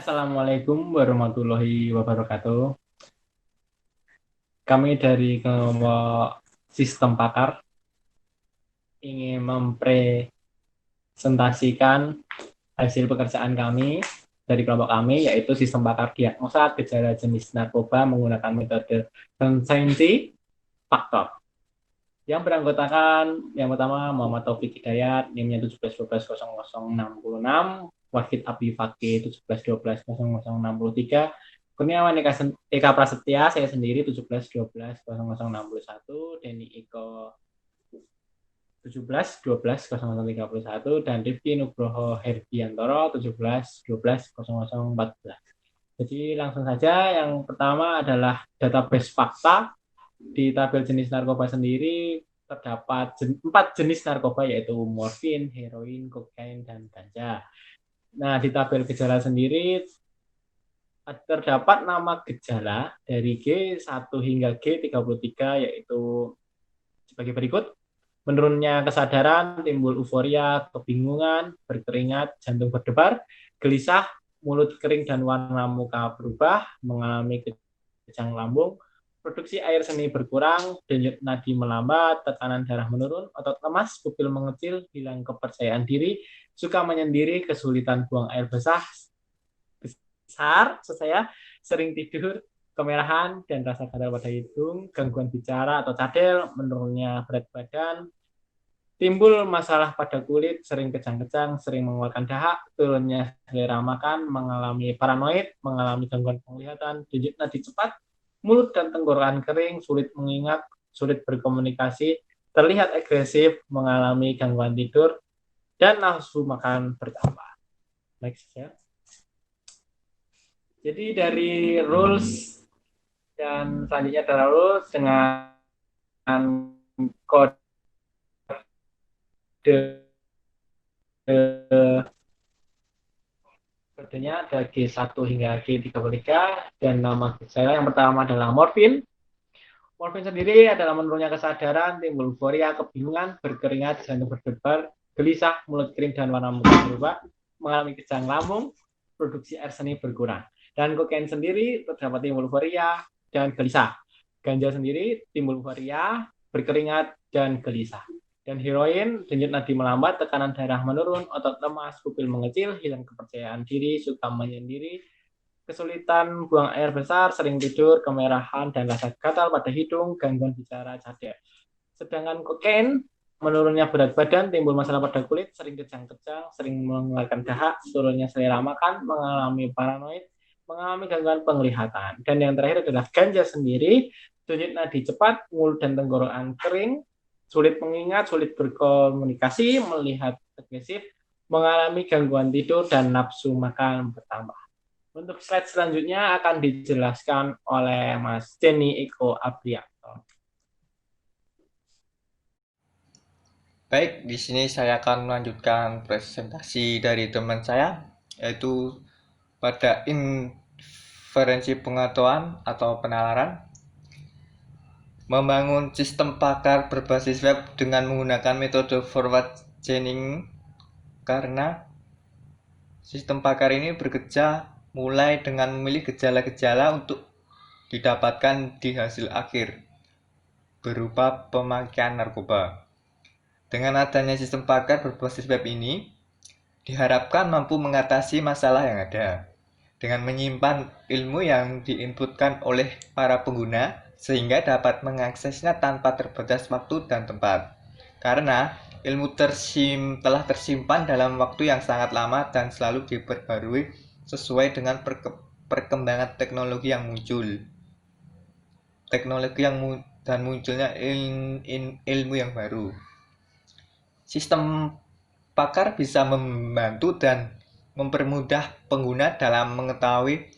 Assalamualaikum warahmatullahi wabarakatuh. Kami dari kelompok Sistem Pakar ingin mempresentasikan hasil pekerjaan kami dari kelompok kami, yaitu Sistem Pakar Diagnosa Gejala Jenis Narkoba menggunakan metode konsensi faktor. Yang beranggotakan yang pertama Muhammad Taufik Hidayat, NIM-nya 17120066, Wahid Abi Fakih 17120063, Kurniawan Eka Prasetya, saya sendiri 17120061, Denny Iko 17120031, dan Rifki Nugroho Herbiantoro 17120014. Jadi langsung saja, yang pertama adalah database fakta. Di tabel jenis narkoba sendiri terdapat 4 jenis narkoba, yaitu morfin, heroin, kokain, dan ganja. Nah, di tabel gejala sendiri terdapat nama gejala dari G1 hingga G33, yaitu sebagai berikut. Menurunnya kesadaran, timbul euforia, kebingungan, berkeringat, jantung berdebar, gelisah, mulut kering dan warna muka berubah, mengalami kejang lambung, produksi air seni berkurang, denyut nadi melambat, tekanan darah menurun, otot lemas, pupil mengecil, hilang kepercayaan diri, suka menyendiri, kesulitan buang air besar, saya sering tidur, kemerahan dan rasa gatal pada hidung, gangguan bicara atau cadel, menurunnya berat badan, timbul masalah pada kulit, sering kejang-kejang, sering mengeluarkan dahak, turunnya selera makan, mengalami paranoid, mengalami gangguan penglihatan, denyut nadi cepat, mulut dan tenggorokan kering, sulit mengingat, sulit berkomunikasi, terlihat agresif, mengalami gangguan tidur, dan nafsu makan bertambah. Next ya. Jadi dari rules dan selanjutnya adalah rules dengan kode kodenya ada G1 hingga G33, dan nama gejala yang pertama adalah morfin. Morfin sendiri adalah menurunnya kesadaran, timbul euforia, kebingungan, berkeringat, jantung berdebar, gelisah, mulut kering dan warna muka berubah, mengalami kejang lambung, produksi air seni berkurang. Dan kokain sendiri terdapat timbul euforia dan gelisah. Ganja sendiri timbul euforia, berkeringat, dan gelisah. Dan heroin, denyut nadi melambat, tekanan darah menurun, otot lemas, pupil mengecil, hilang kepercayaan diri, suka menyendiri, kesulitan buang air besar, sering tidur, kemerahan, dan rasa gatal pada hidung, gangguan bicara, cadel. Sedangkan kokain, menurunnya berat badan, timbul masalah pada kulit, sering kejang-kejang, sering mengeluarkan dahak, turunnya selera makan, mengalami paranoid, mengalami gangguan penglihatan. Dan yang terakhir adalah ganja sendiri, denyut nadi cepat, mulut dan tenggorokan kering, sulit mengingat, sulit berkomunikasi, melihat agresif, mengalami gangguan tidur, dan nafsu makan bertambah. Untuk slide selanjutnya akan dijelaskan oleh Mas Denny Eko Abrianto. Baik, di sini saya akan melanjutkan presentasi dari teman saya, yaitu pada inferensi pengetahuan atau penalaran, membangun sistem pakar berbasis web dengan menggunakan metode forward chaining, karena sistem pakar ini bekerja mulai dengan memilih gejala-gejala untuk didapatkan di hasil akhir berupa pemakaian narkoba. Dengan adanya sistem pakar berbasis web ini, diharapkan mampu mengatasi masalah yang ada dengan menyimpan ilmu yang diinputkan oleh para pengguna sehingga dapat mengaksesnya tanpa terbatas waktu dan tempat. Karena ilmu telah tersimpan dalam waktu yang sangat lama dan selalu diperbarui sesuai dengan perkembangan teknologi yang muncul. Dan munculnya ilmu yang baru. Sistem pakar bisa membantu dan mempermudah pengguna dalam mengetahui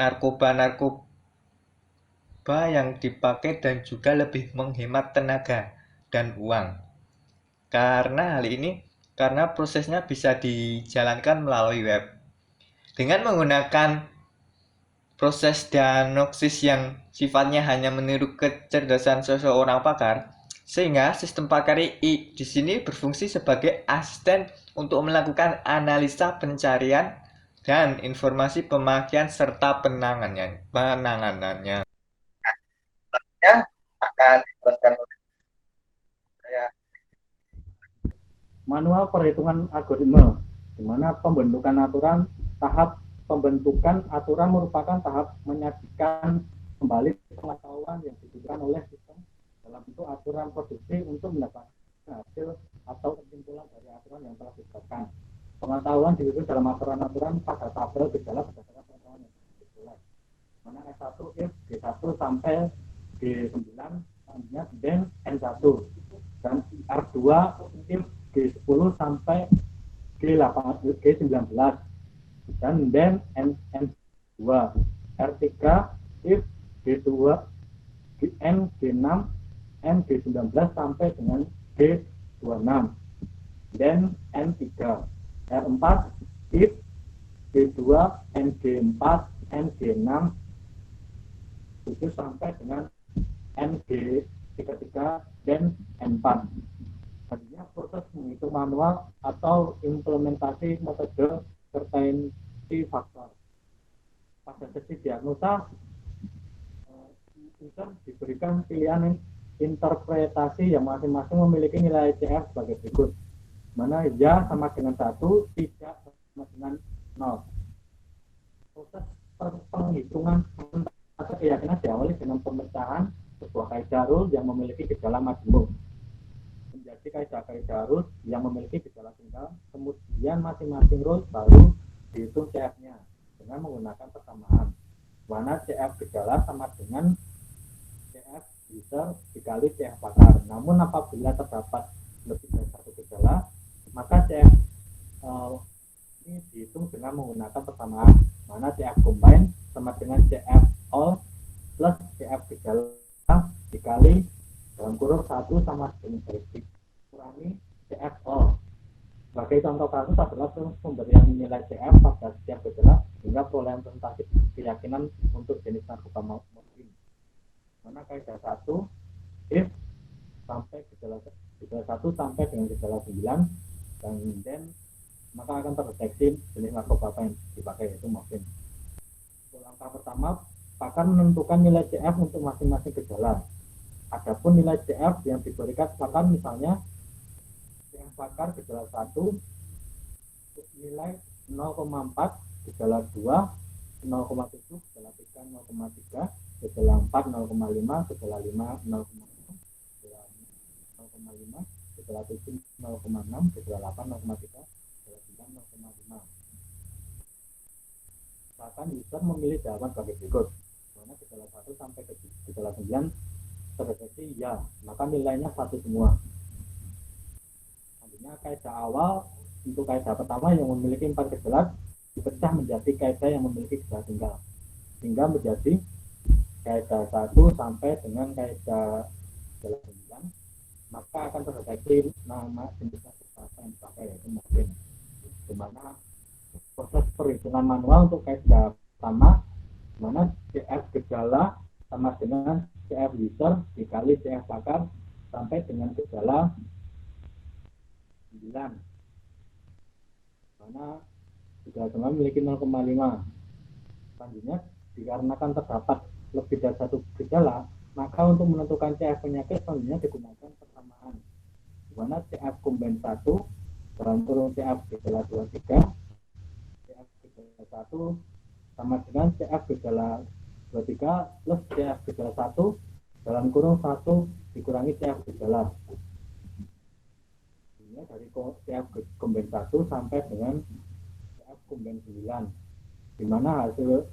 narkoba-narkoba yang dipakai dan juga lebih menghemat tenaga dan uang. Karena prosesnya bisa dijalankan melalui web. Dengan menggunakan proses diagnosis yang sifatnya hanya meniru kecerdasan seseorang pakar, sehingga sistem pakar di sini berfungsi sebagai asisten untuk melakukan analisa pencarian dan informasi pemakaian serta penanganannya. Ya, akan dijelaskan oleh saya. Manual perhitungan algoritma, di mana tahap pembentukan aturan merupakan tahap menyajikan kembali pengetahuan yang dibutuhkan oleh sistem dalam bentuk aturan produksi untuk mendapatkan hasil atau kesimpulan dari aturan yang telah ditetapkan. Pengetahuan disusun dalam aturan-aturan pada tabel gejala berdasarkan pengetahuan yang dimulai. Mana S1 if G1 sampai G9 selanjutnya then N1 dan R2 if G10 sampai G19 dan then N2 R3 if G2 N G6 N G19 sampai dengan G26 dan N3 R4 if G2 NG4 NG6 itu sampai dengan NG33 dan N4. Artinya proses menghitung manual atau implementasi metode tertensi faktor. Pada sesi diagnosa, user diberikan pilihan interpretasi yang masing-masing memiliki nilai CF sebagai berikut. Mana ya sama dengan 1, tidak sama dengan 0. Proses penghitungan atau keyakinan diawali dengan pemecahan sebuah kaidah rule yang memiliki gejala majmuk menjadi kaidah rule yang memiliki gejala tunggal, kemudian masing-masing rule baru dihitung CF-nya dengan menggunakan persamaan, mana CF gejala sama dengan CF user dikali CF pakar. Namun apabila terdapat lebih dari satu gejala, maka CF ini dihitung dengan menggunakan persamaan, mana CF combine sama dengan CF all plus CF gejala dikali dalam kurung 1 sama dengan kurangi CF all. Sebagai contoh kasus adalah pemberian nilai CF pada setiap gejala hingga perolehan presentasi keyakinan untuk jenis narkoba morfin. Mana kaidah 1 if sampai gejala 1 sampai dengan gejala 9 dan then maka akan terdeteksi jenis narkoba apa yang dipakai, yaitu morfin. Langkah pertama, pakar menentukan nilai CF untuk masing-masing gejala. Adapun nilai CF yang diberikan pakar, misalnya CF pakar gejala 1 nilai 0,4, gejala 2 0,7, gejala 3 0,3, gejala 4 0,5, gejala 5 0,6, gejala 0,5, gejala 7 0,6, gejala 8 0,3, gejala 9 0,5. Bahkan user memilih jawaban sebagai berikut. Mana gejala 1 sampai gejala 9 terdeteksi ya, maka nilainya 1 semua. Artinya kaidah awal untuk kaidah pertama yang memiliki 4 gejala dipecah menjadi kaidah yang memiliki gejala tunggal, sehingga menjadi kaidah 1 sampai dengan kaidah gejala 9, maka akan terdeteksi nama jenis apa yang dipakai, yaitu morfin. Di mana proses perhitungan manual untuk kaidah pertama, mana CF gejala sama dengan CF user dikali CF pakar sampai dengan gejala 9, mana gejala tunggal memiliki 0,5. Selanjutnya, dikarenakan terdapat lebih dari satu gejala, maka untuk menentukan CF penyakit selanjutnya digunakan persamaan, di mana CF combine 1 dalam kurung CF gejala 23, CF gejala 1 sama dengan CF gejala 23 plus CF gejala 1 dalam kurung 1 dikurangi CF gejala. Ini dari CF combine 1 sampai dengan CF combine 9, di mana hasil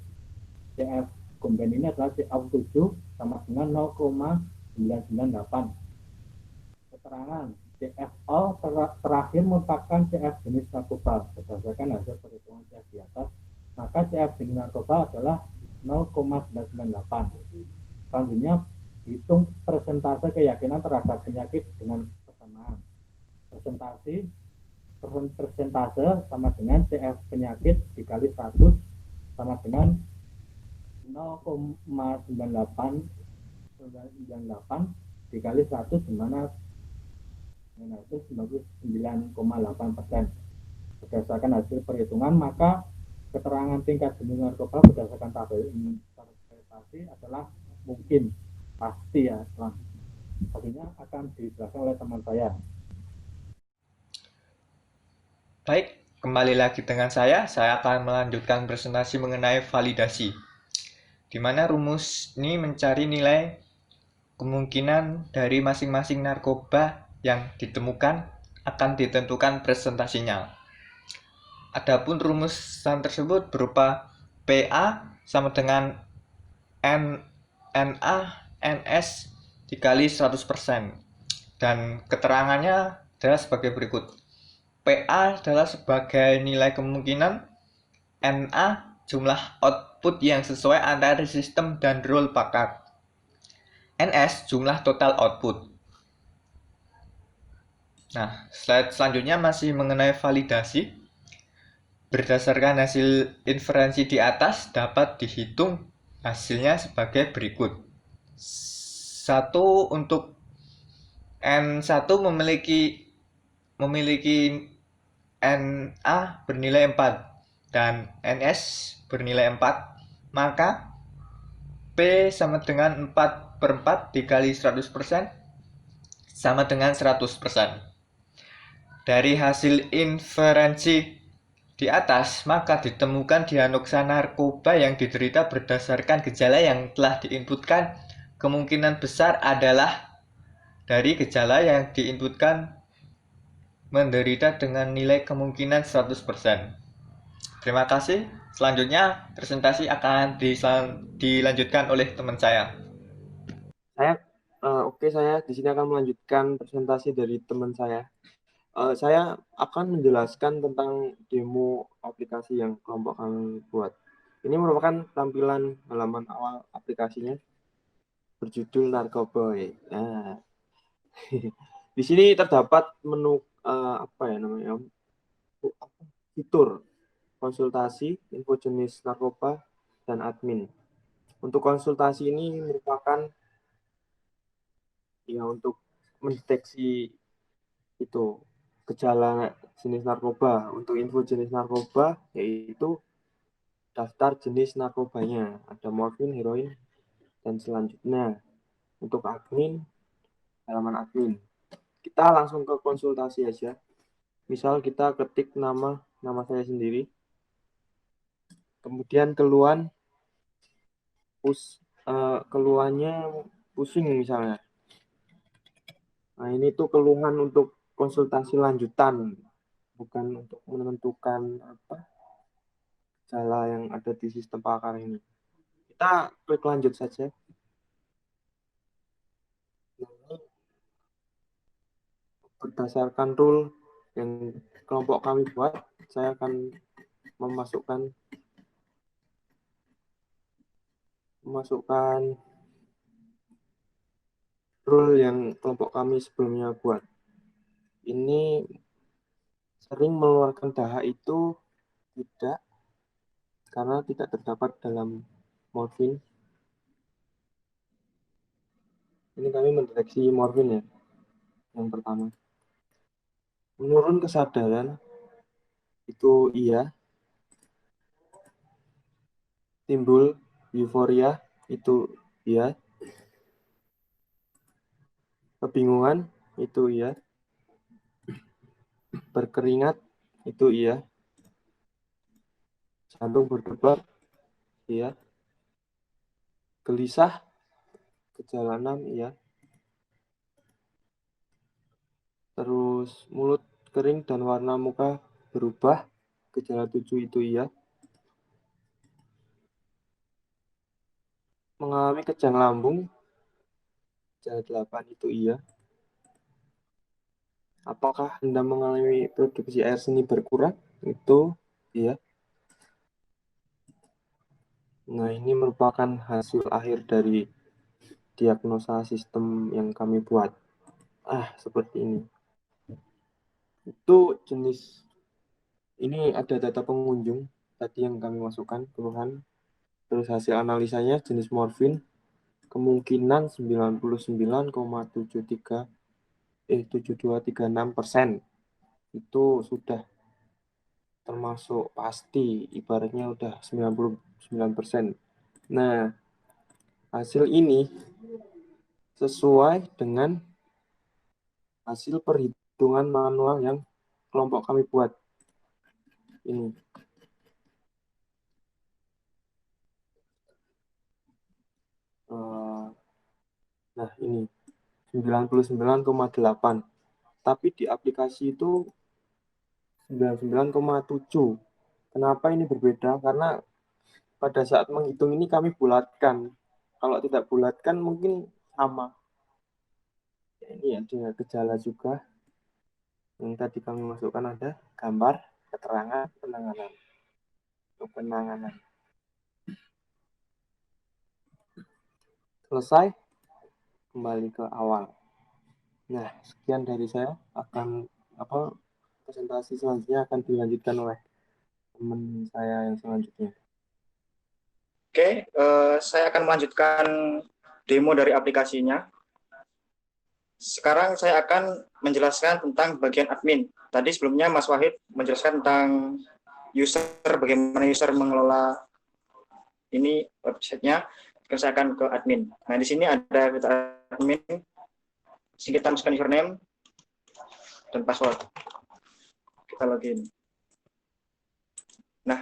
CF combine ini adalah CF 7 sama dengan 0,998. Keterangan CF all terakhir merupakan CF jenis narkoba berdasarkan hasil perhitungan CF di atas, maka CF jenis narkoba adalah 0,998. Selanjutnya, hitung persentase keyakinan terhadap penyakit dengan persamaan. Persentase sama dengan CF penyakit dikali 100 sama dengan 0,98 dikali 100, di mana itu 99,8%. Berdasarkan hasil perhitungan, maka keterangan tingkat jenis narkoba berdasarkan tabel interpretasi adalah mungkin, pasti ya. Selanjutnya akan dijelaskan oleh teman saya. Baik, kembali lagi dengan saya akan melanjutkan presentasi mengenai validasi, di mana rumus ini mencari nilai kemungkinan dari masing-masing narkoba yang ditemukan akan ditentukan presentasinya. Adapun rumusan tersebut berupa PA sama dengan NA NS dikali 100%, dan keterangannya adalah sebagai berikut. PA adalah sebagai nilai kemungkinan, NA jumlah output yang sesuai antara sistem dan rule pakat, NS jumlah total output. Nah, slide selanjutnya masih mengenai validasi. Berdasarkan hasil inferensi di atas dapat dihitung hasilnya sebagai berikut. 1 untuk N1 memiliki NA bernilai 4 dan NS bernilai 4, maka P sama dengan 4/4 dikali 100% sama dengan 100%. Dari hasil inferensi di atas, maka ditemukan diagnosa narkoba yang diderita berdasarkan gejala yang telah diinputkan kemungkinan besar adalah dari gejala yang diinputkan menderita dengan nilai kemungkinan 100%. Terima kasih. Selanjutnya presentasi akan dilanjutkan oleh teman saya. Saya di sini akan melanjutkan presentasi dari teman saya. Saya akan menjelaskan tentang demo aplikasi yang kelompok kami buat. Ini merupakan tampilan halaman awal aplikasinya berjudul Narkoboy. Nah, di sini terdapat menu fitur konsultasi, info jenis narkoba, dan admin. Untuk konsultasi ini merupakan untuk mendeteksi itu gejala jenis narkoba. Untuk info jenis narkoba yaitu daftar jenis narkobanya, ada morfin, heroin, dan selanjutnya. Untuk admin, halaman admin. Kita langsung ke konsultasi aja. Misal kita ketik nama saya sendiri, kemudian keluhannya pusing misalnya. Nah, ini tuh keluhan untuk konsultasi lanjutan, bukan untuk menentukan gejala yang ada di sistem pakar ini. Kita klik lanjut saja. Berdasarkan rule yang kelompok kami buat, saya akan memasukkan rule yang kelompok kami sebelumnya buat. Ini sering mengeluarkan dahak itu tidak, karena tidak terdapat dalam morfin. Ini kami mendeteksi morfin ya, yang pertama. Menurun kesadaran itu iya. Timbul euforia itu iya. Kebingungan itu iya. Berkeringat itu iya. Jantung berdebar iya. Gelisah gejala 6 iya. Terus mulut kering dan warna muka berubah gejala 7 itu iya. Mengalami kejang lambung gejala 8 itu iya. Apakah Anda mengalami produksi air seni berkurang? Itu iya. Nah, ini merupakan hasil akhir dari diagnosa sistem yang kami buat. Seperti ini. Itu jenis, ini ada data pengunjung tadi yang kami masukkan, keluhan. Terus hasil analisanya jenis morfin, kemungkinan 99,7236%. Itu sudah termasuk pasti, ibaratnya udah 99%. Nah, hasil ini sesuai dengan hasil perhitungan manual yang kelompok kami buat. Ini. Nah, ini 99,8. Tapi di aplikasi itu 99,7. Kenapa ini berbeda? Karena pada saat menghitung ini kami bulatkan. Kalau tidak bulatkan mungkin sama. Ini ada gejala juga. Yang tadi kami masukkan ada gambar, keterangan, penanganan. Untuk penanganan. Selesai, kembali ke awal. Nah, sekian dari saya. Presentasi selanjutnya akan dilanjutkan oleh teman saya yang selanjutnya. Oke, saya akan melanjutkan demo dari aplikasinya. Sekarang saya akan menjelaskan tentang bagian admin. Tadi sebelumnya Mas Wahid menjelaskan tentang user, bagaimana user mengelola ini websitenya. Sekarang saya akan ke admin. Nah, di sini ada admin. Kita masukkan username dan password. Kita login. Nah,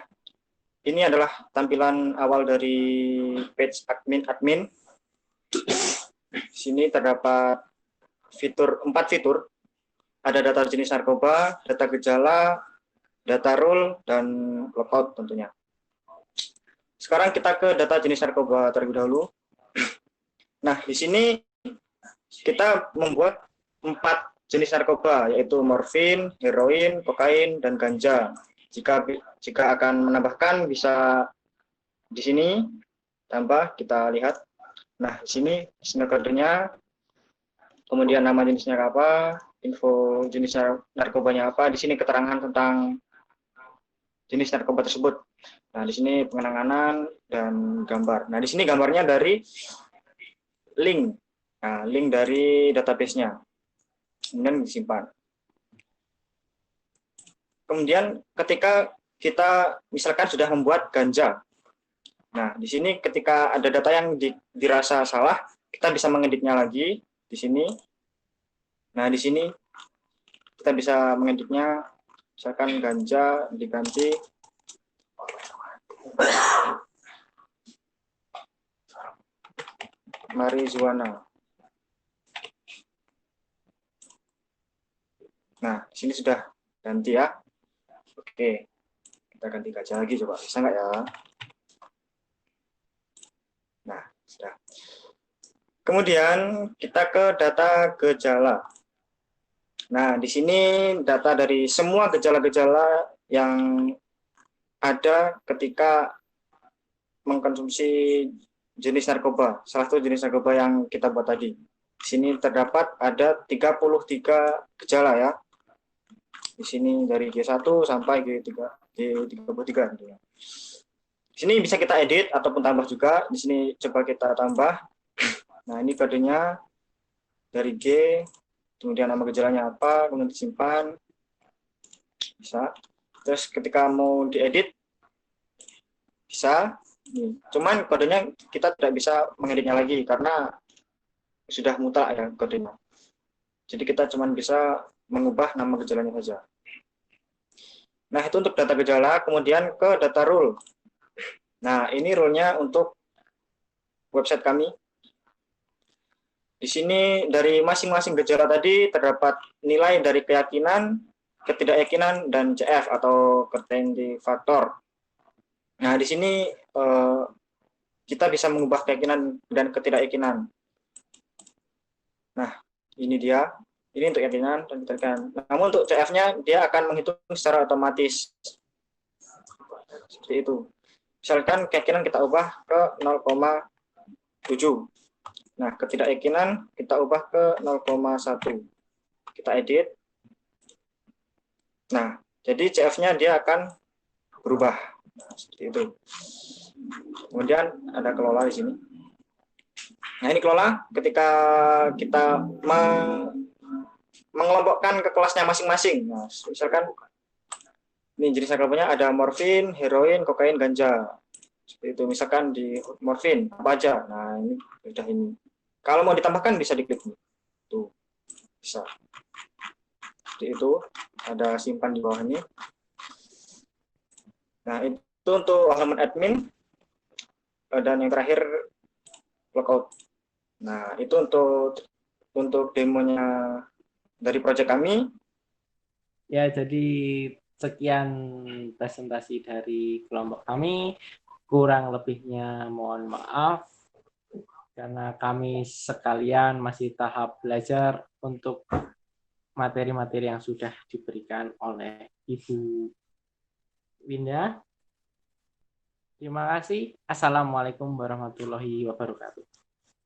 ini adalah tampilan awal dari page admin. Di sini terdapat 4 fitur. Ada data jenis narkoba, data gejala, data rule, dan logout tentunya. Sekarang kita ke data jenis narkoba terlebih dahulu. Nah, di sini kita membuat 4 jenis narkoba, yaitu morfin, heroin, kokain, dan ganja. Jika akan menambahkan bisa di sini tambah, kita lihat. Nah, di sini kodenya, kemudian nama jenisnya apa, info jenis narkobanya apa, di sini keterangan tentang jenis narkoba tersebut. Nah, di sini penanganan dan gambar. Nah, di sini gambarnya dari link. Nah, link dari database-nya. Kemudian disimpan. Kemudian ketika kita misalkan sudah membuat ganja. Nah, di sini ketika ada data yang dirasa salah, kita bisa mengeditnya lagi di sini. Nah, di sini kita bisa mengeditnya, misalkan ganja diganti marijuana. Nah, di sini sudah ganti ya. Oke, kita ganti ganja lagi, coba bisa nggak ya? Nah, sudah. Kemudian kita ke data gejala. Nah, di sini data dari semua gejala-gejala yang ada ketika mengkonsumsi jenis narkoba, salah satu jenis narkoba yang kita buat tadi. Di sini terdapat ada 33 gejala ya. Di sini dari G1 sampai G33 gitu ya. Di sini bisa kita edit ataupun tambah juga. Di sini coba kita tambah. Nah, ini kodenya dari G, kemudian nama gejalanya apa, kemudian disimpan. Bisa. Terus ketika mau diedit, bisa. Cuman kodenya kita tidak bisa mengeditnya lagi karena sudah mutlak ya kodenya. Jadi kita cuma bisa mengubah nama gejalanya saja. Nah, itu untuk data gejala. Kemudian ke data rule. Nah, ini rule-nya untuk website kami. Di sini dari masing-masing gejala tadi terdapat nilai dari keyakinan, ketidakyakinan, dan CF atau certainty factor. Nah, di sini kita bisa mengubah keyakinan dan ketidakyakinan. Nah, ini dia. Ini untuk keyakinan dan ketidakyakinan. Namun untuk CF-nya dia akan menghitung secara otomatis. Seperti itu. Misalkan keyakinan kita ubah ke 0,7. Nah, ketidakyakinan kita ubah ke 0,1. Kita edit. Nah, jadi CF-nya dia akan berubah. Nah, seperti itu. Kemudian ada kelola di sini. Nah, ini kelola ketika kita mengelompokkan ke kelasnya masing-masing. Nah, misalkan Ini jenis narkobanya ada morfin, heroin, kokain, ganja. Seperti itu. Misalkan di morfin apa aja. Nah, ini udah ini. Kalau mau ditambahkan bisa diklik nih. Tuh. Bisa. Seperti itu. Ada simpan di bawah ini. Nah, itu untuk halaman admin. Dan yang terakhir logout. Nah, itu untuk demonya dari proyek kami. Ya, jadi sekian presentasi dari kelompok kami. Kurang lebihnya mohon maaf karena kami sekalian masih tahap belajar untuk materi-materi yang sudah diberikan oleh Ibu Winda. Terima kasih. Assalamualaikum warahmatullahi wabarakatuh.